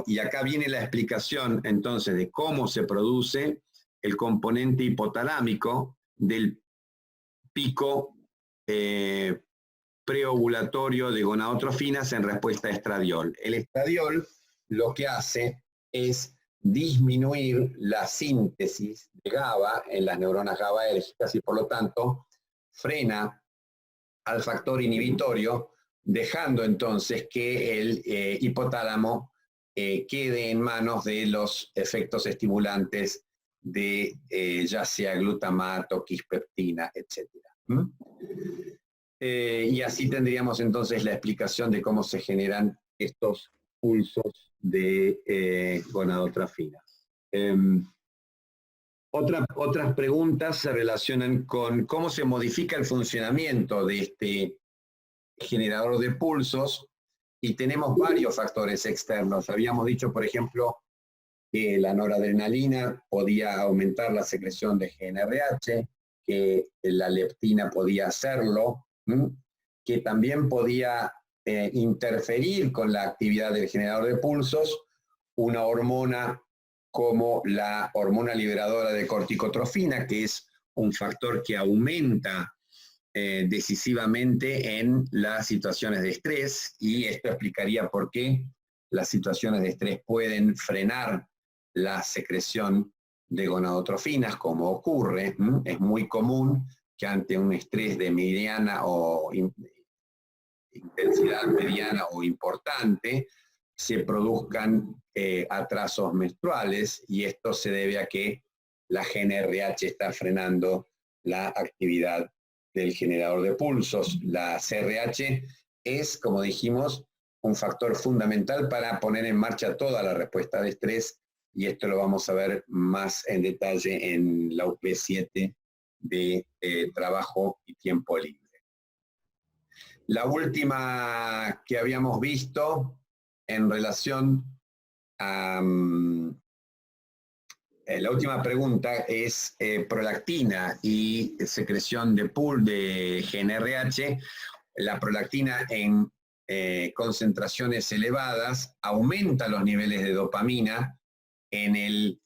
Y acá viene la explicación entonces de cómo se produce el componente hipotalámico del pico preovulatorio de gonadotrofinas en respuesta a estradiol. El estradiol lo que hace es disminuir la síntesis de GABA en las neuronas GABAérgicas y por lo tanto frena al factor inhibitorio, dejando entonces que el hipotálamo quede en manos de los efectos estimulantes de ya sea glutamato, quispeptina, etc. Y así tendríamos entonces la explicación de cómo se generan estos pulsos de gonadotrofina. Otras preguntas se relacionan con cómo se modifica el funcionamiento de este generador de pulsos y tenemos varios factores externos. Habíamos dicho, por ejemplo, que la noradrenalina podía aumentar la secreción de GNRH, que la leptina podía hacerlo, que también podía interferir con la actividad del generador de pulsos una hormona como la hormona liberadora de corticotrofina, que es un factor que aumenta decisivamente en las situaciones de estrés, y esto explicaría por qué las situaciones de estrés pueden frenar la secreción de gonadotrofinas, como ocurre. Es muy común que ante un estrés de mediana o intensidad mediana o importante se produzcan atrasos menstruales, y esto se debe a que la GNRH está frenando la actividad del generador de pulsos. La CRH es, como dijimos, un factor fundamental para poner en marcha toda la respuesta de estrés, y esto lo vamos a ver más en detalle en la UP7 de trabajo y tiempo libre. La última que habíamos visto en relación a... la última pregunta es prolactina y secreción de GnRH. La prolactina en concentraciones elevadas aumenta los niveles de dopamina en el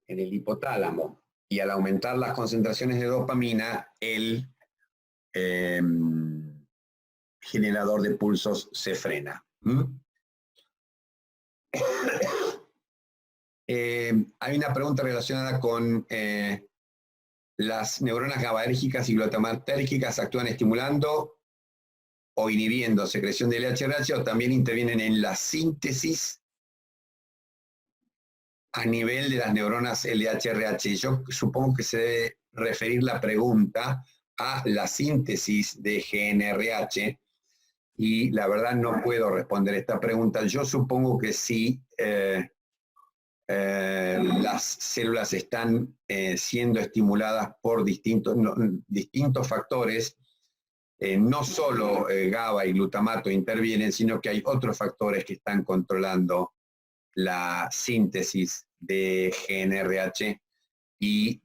hipotálamo, y al aumentar las concentraciones de dopamina, el generador de pulsos se frena. Hay una pregunta relacionada con las neuronas GABAérgicas y glutamatérgicas, ¿actúan estimulando o inhibiendo secreción de LHRH o también intervienen en la síntesis a nivel de las neuronas LHRH? Yo supongo que se debe referir la pregunta a la síntesis de GnRH, y la verdad no puedo responder esta pregunta. Yo supongo que sí, las células están siendo estimuladas por distintos factores. No solo GABA y glutamato intervienen, sino que hay otros factores que están controlando la síntesis de GnRH, y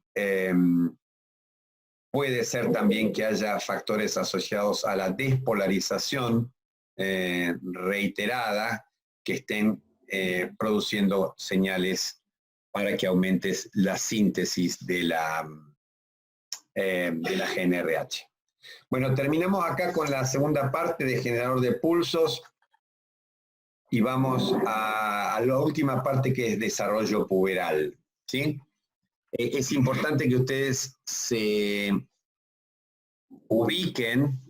puede ser también que haya factores asociados a la despolarización reiterada que estén produciendo señales para que aumentes la síntesis de la GnRH. Bueno, terminamos acá con la segunda parte de generador de pulsos y vamos a la última parte, que es desarrollo puberal, ¿sí? Es importante que ustedes se ubiquen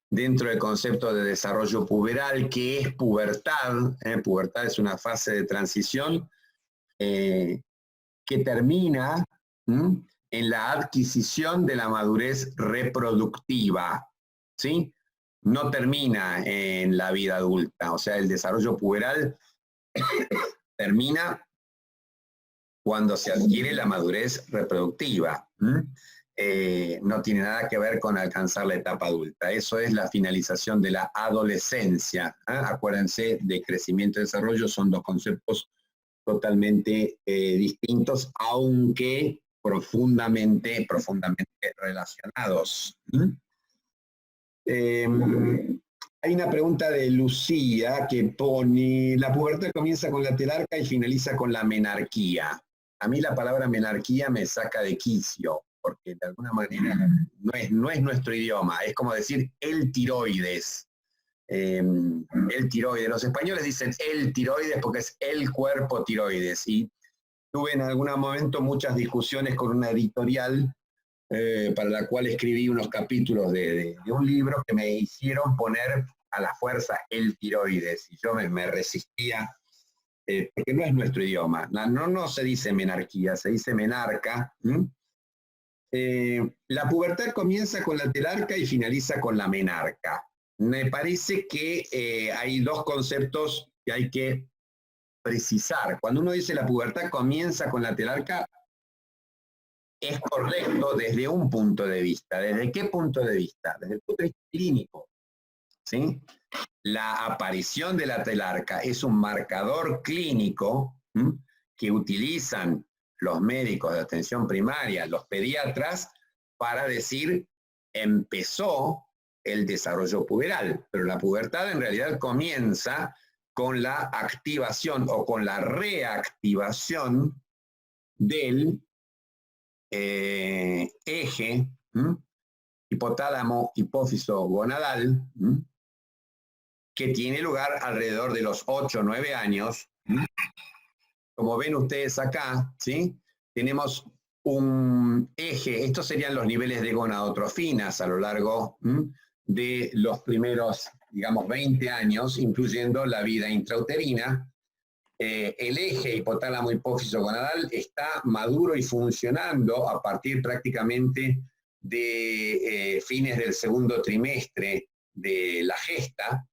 dentro del concepto de desarrollo puberal, que es pubertad. Pubertad es una fase de transición que termina en la adquisición de la madurez reproductiva, ¿sí? No termina en la vida adulta. O sea, el desarrollo puberal termina cuando se adquiere la madurez reproductiva. No tiene nada que ver con alcanzar la etapa adulta. Eso es la finalización de la adolescencia. Acuérdense, de crecimiento y desarrollo son dos conceptos totalmente distintos, aunque profundamente relacionados. Hay una pregunta de Lucía que pone: la pubertad comienza con la telarca y finaliza con la menarquía. A mí la palabra menarquía me saca de quicio, porque de alguna manera no es nuestro idioma. Es como decir el tiroides. El tiroides. Los españoles dicen el tiroides porque es el cuerpo tiroides. Y tuve en algún momento muchas discusiones con una editorial para la cual escribí unos capítulos de un libro que me hicieron poner a la fuerza el tiroides. Y yo me resistía, porque no es nuestro idioma. No se dice menarquía, se dice menarca. La pubertad comienza con la telarca y finaliza con la menarca. Me parece que hay dos conceptos que hay que precisar. Cuando uno dice la pubertad comienza con la telarca, es correcto desde un punto de vista. ¿Desde qué punto de vista? Desde el punto de vista clínico, ¿sí? La aparición de la telarca es un marcador clínico que utilizan los médicos de atención primaria, los pediatras, para decir empezó el desarrollo puberal, pero la pubertad en realidad comienza con la activación o con la reactivación del eje hipotálamo hipófiso gonadal, que tiene lugar alrededor de los 8 o 9 años. Como ven ustedes acá, ¿sí? Tenemos un eje. Estos serían los niveles de gonadotrofinas a lo largo de los primeros, digamos, 20 años, incluyendo la vida intrauterina. el eje hipotálamo hipófiso gonadal está maduro y funcionando a partir prácticamente de fines del segundo trimestre de la gesta,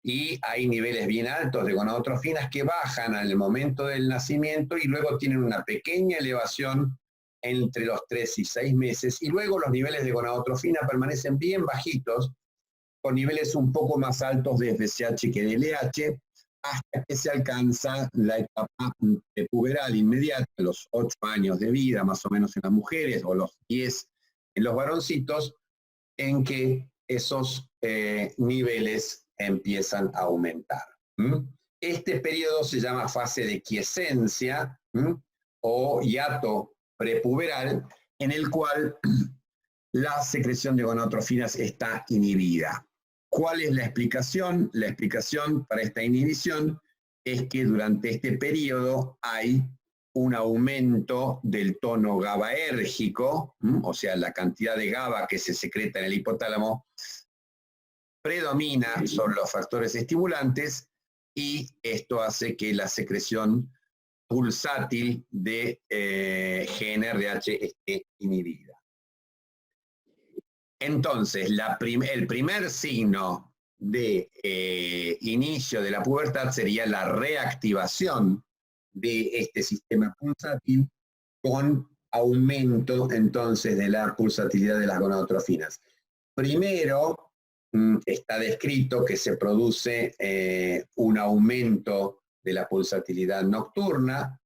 y hay niveles bien altos de gonadotrofinas que bajan al momento del nacimiento y luego tienen una pequeña elevación entre los 3 y 6 meses, y luego los niveles de gonadotrofina permanecen bien bajitos, con niveles un poco más altos de FSH que de LH, hasta que se alcanza la etapa puberal inmediata, los 8 años de vida más o menos en las mujeres, o los 10 en los varoncitos, en que esos niveles empiezan a aumentar. Este periodo se llama fase de quiescencia o hiato prepuberal, en el cual la secreción de gonadotrofinas está inhibida. ¿Cuál es la explicación? La explicación para esta inhibición es que durante este periodo hay un aumento del tono GABAérgico, o sea, la cantidad de GABA que se secreta en el hipotálamo predomina sobre los factores estimulantes, y esto hace que la secreción pulsátil de GnRH esté inhibida. Entonces, el primer signo de inicio de la pubertad sería la reactivación de este sistema pulsátil, con aumento entonces de la pulsatilidad de las gonadotrofinas. Primero, está descrito que se produce un aumento de la pulsatilidad nocturna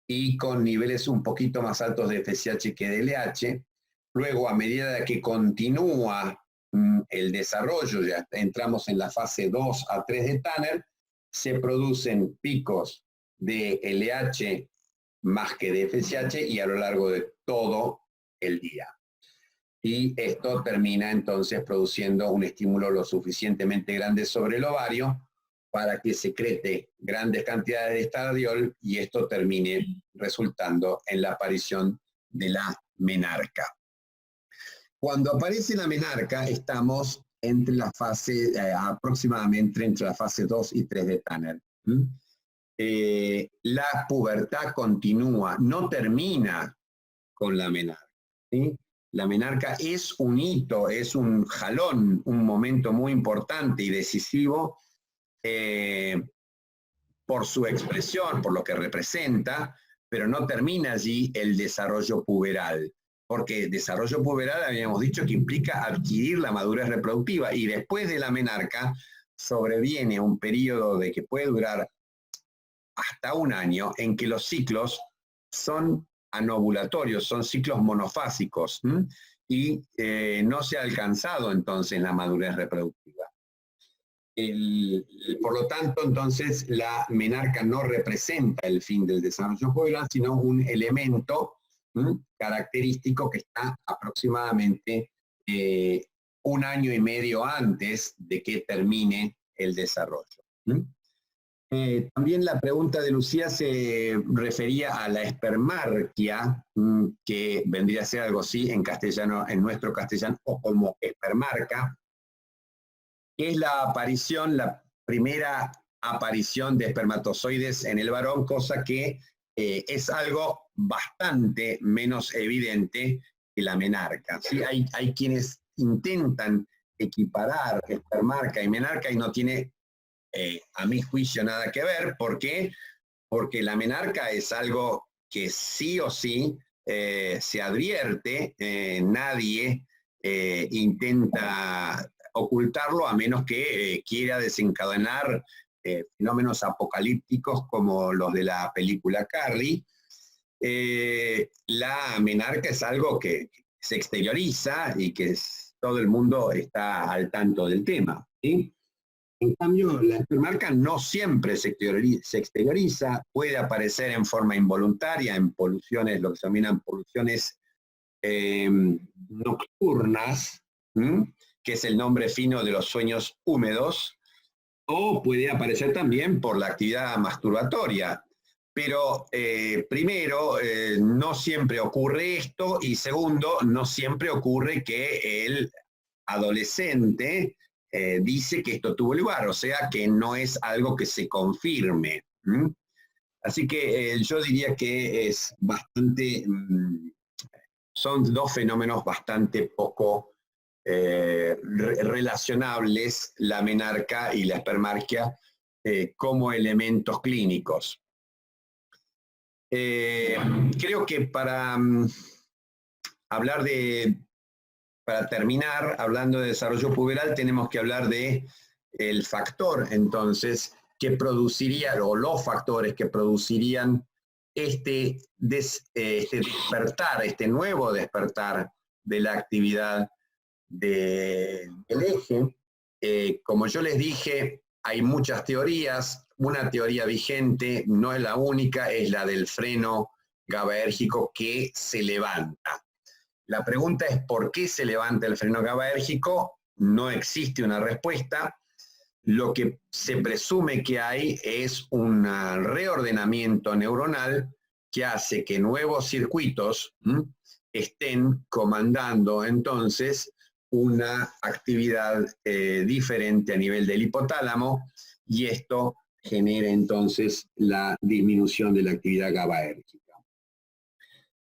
y con niveles un poquito más altos de FSH que de LH. Luego, a medida que continúa el desarrollo, ya entramos en la fase 2 a 3 de Tanner, se producen picos de LH más que de FSH y a lo largo de todo el día. Y esto termina entonces produciendo un estímulo lo suficientemente grande sobre el ovario para que secrete grandes cantidades de estradiol, y esto termine resultando en la aparición de la menarca. Cuando aparece la menarca, estamos entre la fase, aproximadamente entre la fase 2 y 3 de Tanner. La pubertad continúa, no termina con la menarca, ¿sí? La menarca es un hito, es un jalón, un momento muy importante y decisivo por su expresión, por lo que representa, pero no termina allí el desarrollo puberal, porque desarrollo puberal habíamos dicho que implica adquirir la madurez reproductiva, y después de la menarca sobreviene un periodo de que puede durar hasta un año, en que los ciclos son anovulatorios, son ciclos monofásicos, y no se ha alcanzado entonces la madurez reproductiva. Por lo tanto, entonces, la menarca no representa el fin del desarrollo puberal, sino un elemento característico que está aproximadamente un año y medio antes de que termine el desarrollo. También la pregunta de Lucía se refería a la espermarquia, que vendría a ser algo así en castellano, en nuestro castellano, o como espermarca, que es la primera aparición de espermatozoides en el varón, cosa que es algo bastante menos evidente que la menarca. ¿Sí? Hay quienes intentan equiparar espermarca y menarca, y no tiene a mi juicio nada que ver. ¿Por qué? Porque la menarca es algo que sí o sí se advierte, nadie intenta ocultarlo, a menos que quiera desencadenar fenómenos apocalípticos como los de la película Carrie. La menarca es algo que se exterioriza y que todo el mundo está al tanto del tema, ¿sí? En cambio, la espermarca no siempre se exterioriza, puede aparecer en forma involuntaria, en poluciones, lo que se denominan poluciones nocturnas, que es el nombre fino de los sueños húmedos, o puede aparecer también por la actividad masturbatoria. Pero primero, no siempre ocurre esto, y segundo, no siempre ocurre que el adolescente dice que esto tuvo lugar, o sea que no es algo que se confirme. Así que yo diría que es bastante, son dos fenómenos bastante poco relacionables, la menarca y la espermarquia, como elementos clínicos. Creo que para hablar para terminar, hablando de desarrollo puberal, tenemos que hablar de el factor, entonces, que produciría, o los factores que producirían este despertar, este nuevo despertar de la actividad del eje. Como yo les dije, hay muchas teorías. Una teoría vigente, no es la única, es la del freno GABAérgico que se levanta. La pregunta es ¿por qué se levanta el freno GABAérgico? No existe una respuesta. Lo que se presume que hay es un reordenamiento neuronal que hace que nuevos circuitos estén comandando entonces una actividad diferente a nivel del hipotálamo, y esto genera entonces la disminución de la actividad GABAérgica.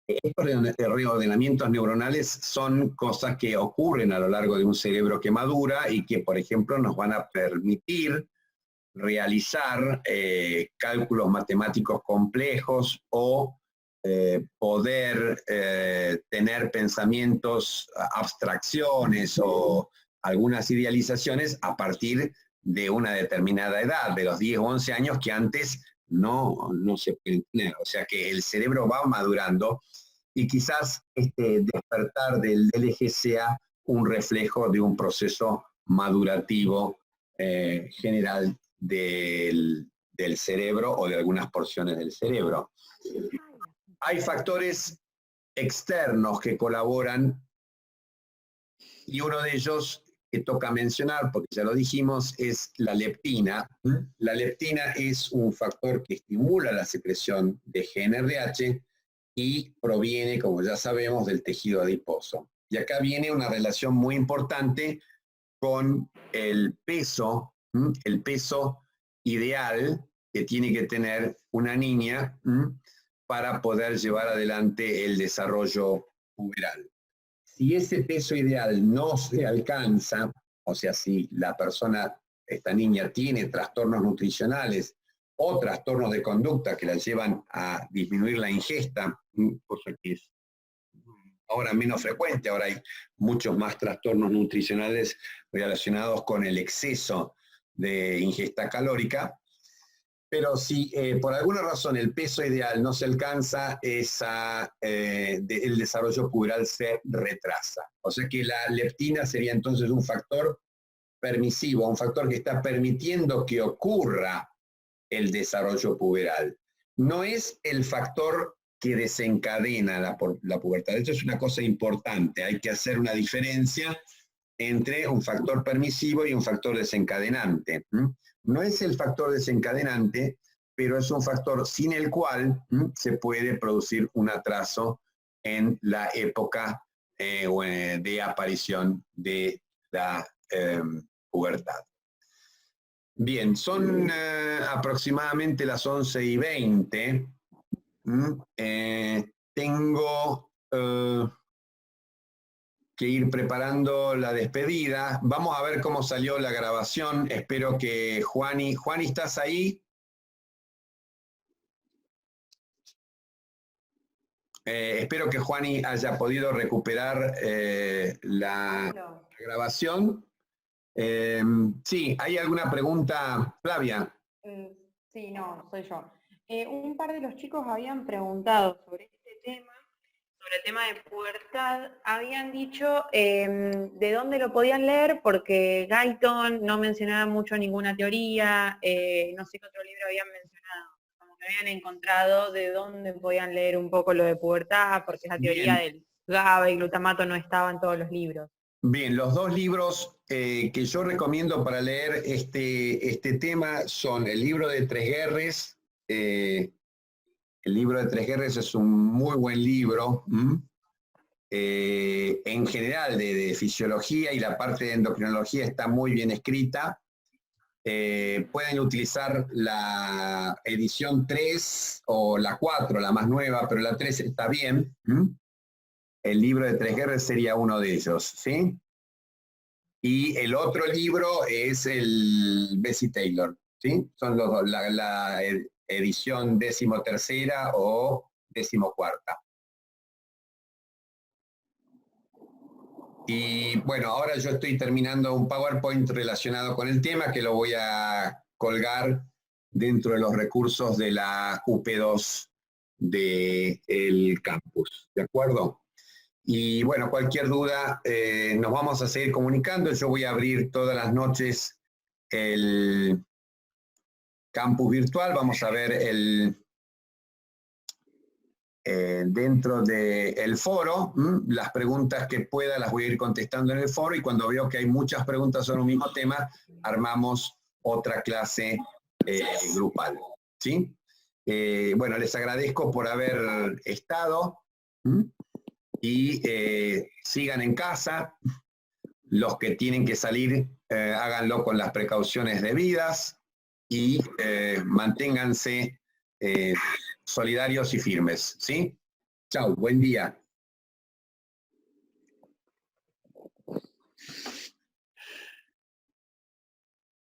Estos reordenamientos neuronales son cosas que ocurren a lo largo de un cerebro que madura y que, por ejemplo, nos van a permitir realizar cálculos matemáticos complejos o poder tener pensamientos, abstracciones o algunas idealizaciones a partir de una determinada edad, de los 10 o 11 años, que antes no se pueden tener. O sea que el cerebro va madurando y quizás este despertar del eje sea un reflejo de un proceso madurativo general del cerebro o de algunas porciones del cerebro. Hay factores externos que colaboran y uno de ellos que toca mencionar, porque ya lo dijimos, es la leptina. La leptina es un factor que estimula la secreción de GnRH y proviene, como ya sabemos, del tejido adiposo. Y acá viene una relación muy importante con el peso ideal que tiene que tener una niña para poder llevar adelante el desarrollo puberal. Si ese peso ideal no se alcanza, o sea, si la persona, esta niña, tiene trastornos nutricionales o trastornos de conducta que la llevan a disminuir la ingesta, cosa que es ahora menos frecuente, ahora hay muchos más trastornos nutricionales relacionados con el exceso de ingesta calórica, pero si por alguna razón el peso ideal no se alcanza, el desarrollo puberal se retrasa. O sea que la leptina sería entonces un factor permisivo, un factor que está permitiendo que ocurra el desarrollo puberal. No es el factor que desencadena la pubertad. Esto es una cosa importante. Hay que hacer una diferencia entre un factor permisivo y un factor desencadenante. No es el factor desencadenante, pero es un factor sin el cual se puede producir un atraso en la época de aparición de la pubertad. Bien, son aproximadamente las 11:20. Tengo que ir preparando la despedida. Vamos a ver cómo salió la grabación. Espero que Juani, ¿estás ahí? Espero que Juani haya podido recuperar la grabación. Sí, ¿hay alguna pregunta, Flavia? Sí, no, soy yo. Un par de los chicos habían preguntado sobre este tema, sobre el tema de pubertad. Habían dicho de dónde lo podían leer, porque Guyton no mencionaba mucho ninguna teoría, no sé qué otro libro habían mencionado, como que habían encontrado de dónde podían leer un poco lo de pubertad, porque esa teoría del GABA y glutamato no estaba en todos los libros. Bien, los dos libros que yo recomiendo para leer este tema son el libro de Tresguerres. El libro de Tresguerres es un muy buen libro, en general de fisiología, y la parte de endocrinología está muy bien escrita. pueden utilizar la edición 3 o la 4, la más nueva, pero la 3 está bien. El libro de Tres Guerras sería uno de ellos, ¿sí? Y el otro libro es el Bessie Taylor, ¿sí? Son los dos, la edición 13ª o 14ª. Y bueno, ahora yo estoy terminando un PowerPoint relacionado con el tema que lo voy a colgar dentro de los recursos de la UP2 del campus, ¿de acuerdo? Y bueno, cualquier duda, nos vamos a seguir comunicando. Yo voy a abrir todas las noches el campus virtual. Vamos a ver dentro del foro, las preguntas que pueda las voy a ir contestando en el foro, y cuando veo que hay muchas preguntas sobre un mismo tema, armamos otra clase grupal, ¿sí? Bueno, les agradezco por haber estado, y sigan en casa. Los que tienen que salir, háganlo con las precauciones debidas y manténganse solidarios y firmes, ¿sí? Chau, buen día.